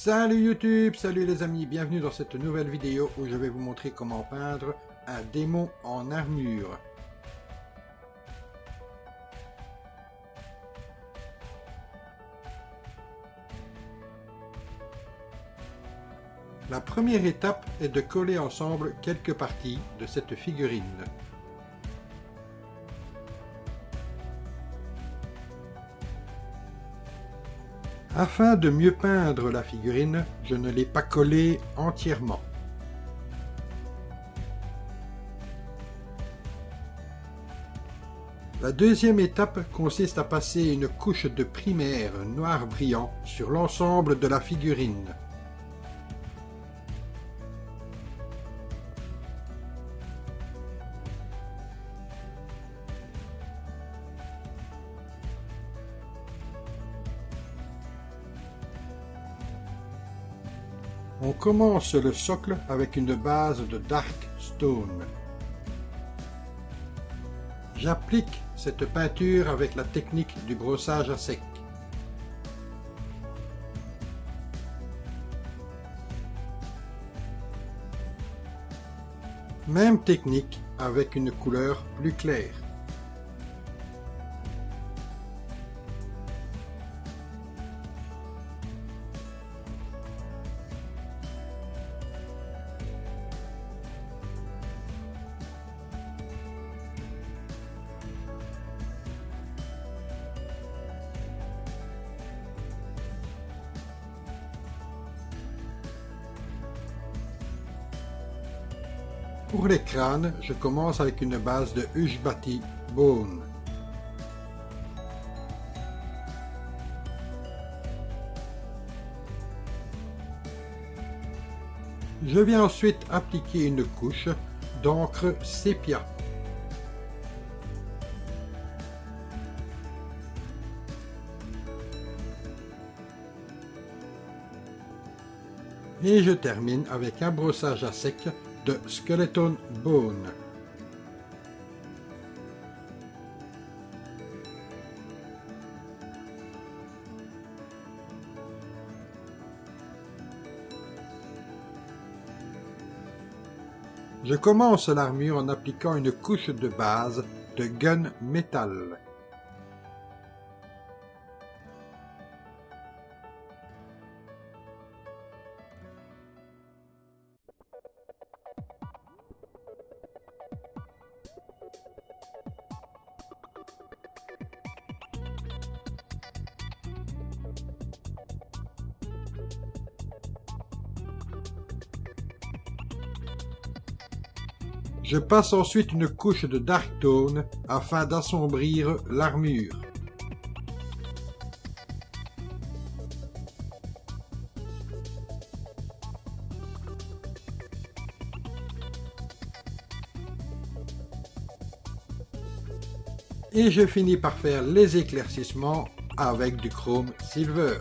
Salut YouTube, salut les amis, bienvenue dans cette nouvelle vidéo où je vais vous montrer comment peindre un démon en armure. La première étape est de coller ensemble quelques parties de cette figurine. Afin de mieux peindre la figurine, je ne l'ai pas collée entièrement. La deuxième étape consiste à passer une couche de primaire noir brillant sur l'ensemble de la figurine. On commence le socle avec une base de Dark Stone. J'applique cette peinture avec la technique du brossage à sec. Même technique avec une couleur plus claire. Pour les crânes, je commence avec une base de Ushbati Bone. Je viens ensuite appliquer une couche d'encre sépia. Et je termine avec un brossage à sec de Skeleton Bone. Je commence l'armure en appliquant une couche de base de Gun Metal. Je passe ensuite une couche de Dark Tone afin d'assombrir l'armure. Et je finis par faire les éclaircissements avec du chrome silver.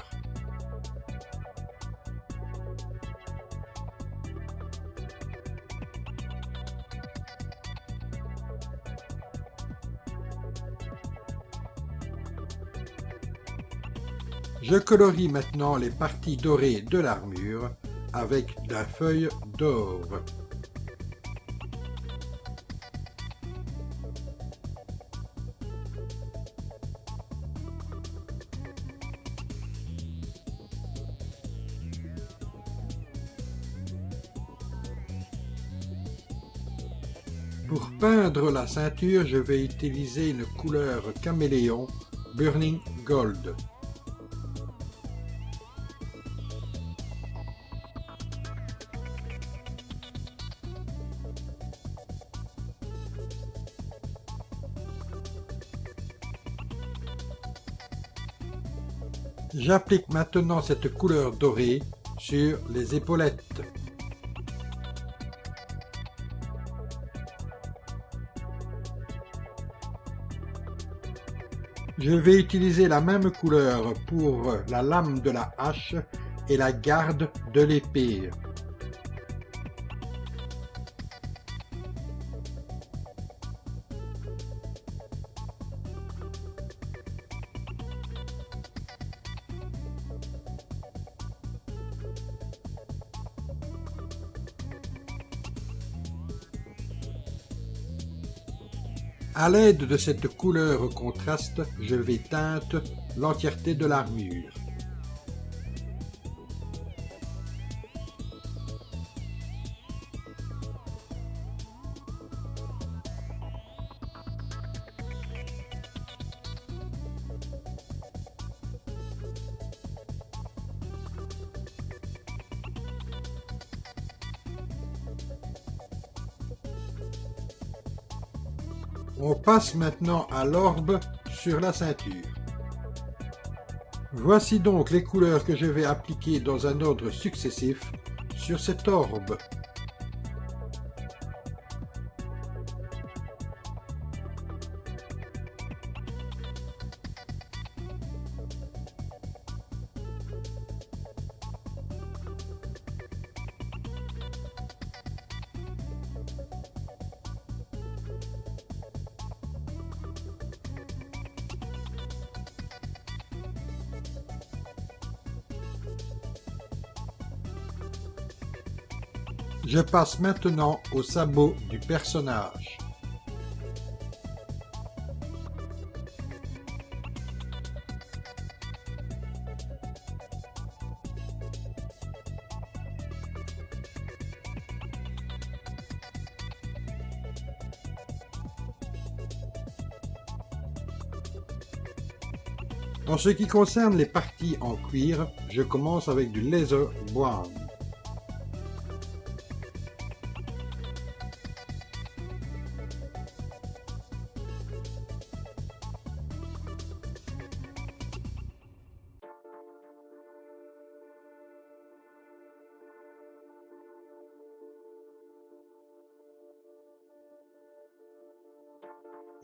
Je colorie maintenant les parties dorées de l'armure avec de la feuille d'or. Pour peindre la ceinture, je vais utiliser une couleur caméléon Burning Gold. J'applique maintenant cette couleur dorée sur les épaulettes. Je vais utiliser la même couleur pour la lame de la hache et la garde de l'épée. À l'aide de cette couleur contraste, je vais teindre l'entièreté de l'armure. On passe maintenant à l'orbe sur la ceinture. Voici donc les couleurs que je vais appliquer dans un ordre successif sur cet orbe. Je passe maintenant au sabot du personnage. En ce qui concerne les parties en cuir, je commence avec du leather brown.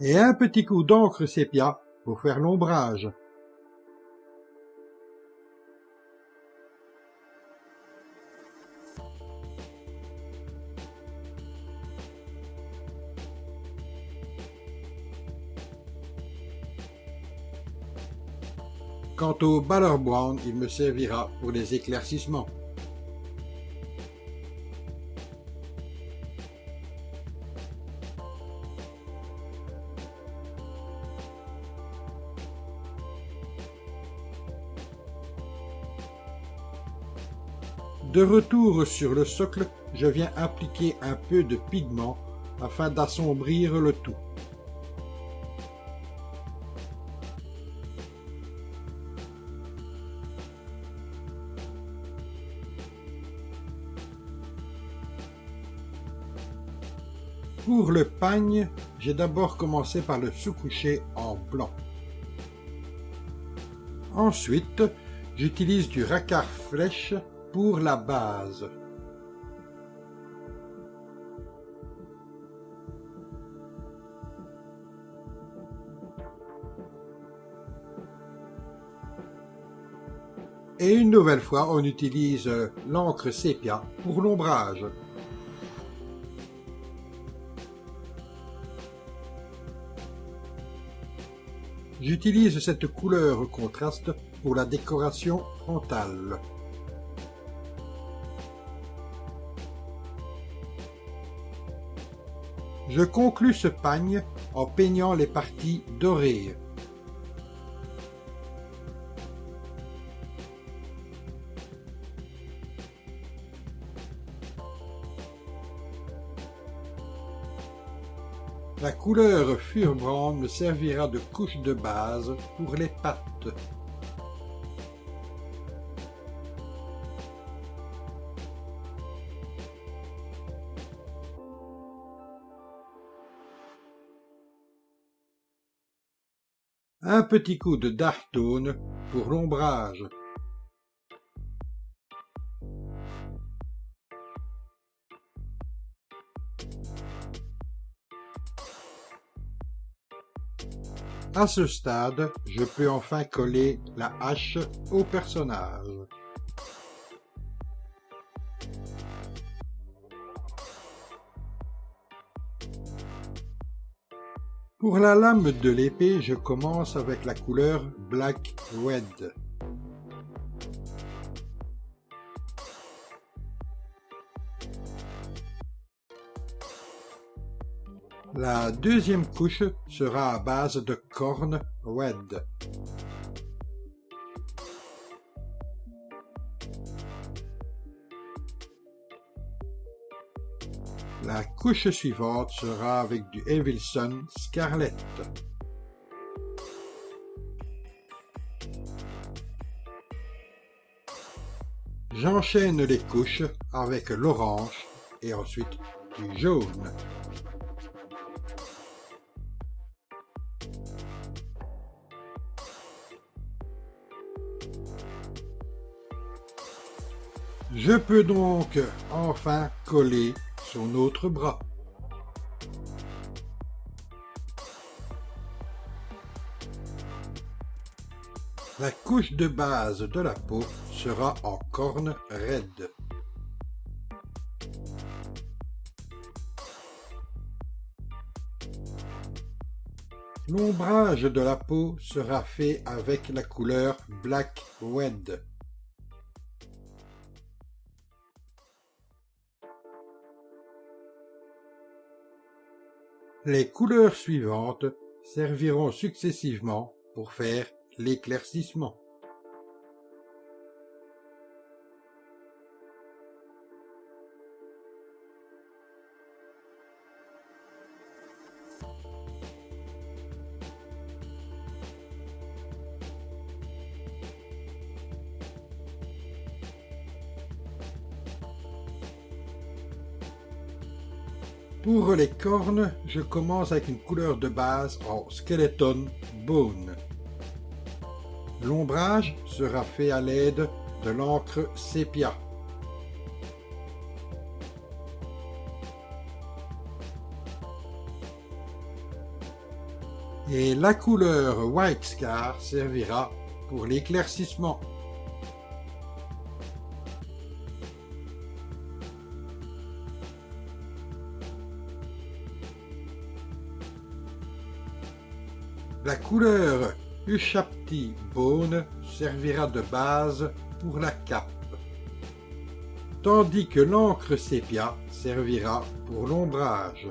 Et un petit coup d'encre sépia pour faire l'ombrage. Quant au Baller Brown, il me servira pour les éclaircissements. De retour sur le socle, je viens appliquer un peu de pigment afin d'assombrir le tout. Pour le pagne, j'ai d'abord commencé par le sous-coucher en blanc. Ensuite, j'utilise du racquard flèche pour la base. Et une nouvelle fois, on utilise l'encre sépia pour l'ombrage. J'utilise cette couleur contraste pour la décoration frontale. Je conclus ce pagne en peignant les parties dorées. La couleur Fur Brown me servira de couche de base pour les pattes. Un petit coup de Dark Tone pour l'ombrage. À ce stade, je peux enfin coller la hache au personnage. Pour la lame de l'épée, je commence avec la couleur Black Red. La deuxième couche sera à base de corn red. La couche suivante sera avec du Evilson Scarlet. J'enchaîne les couches avec l'orange et ensuite du jaune. Je peux donc enfin coller son autre bras. La couche de base de la peau sera en corne raide. L'ombrage de la peau sera fait avec la couleur Black Red. Les couleurs suivantes serviront successivement pour faire l'éclaircissement. Pour les cornes, je commence avec une couleur de base en Skeleton Bone. L'ombrage sera fait à l'aide de l'encre sépia. Et la couleur White Scar servira pour l'éclaircissement. La couleur Ushabti Bone servira de base pour la cape, tandis que l'encre sépia servira pour l'ombrage.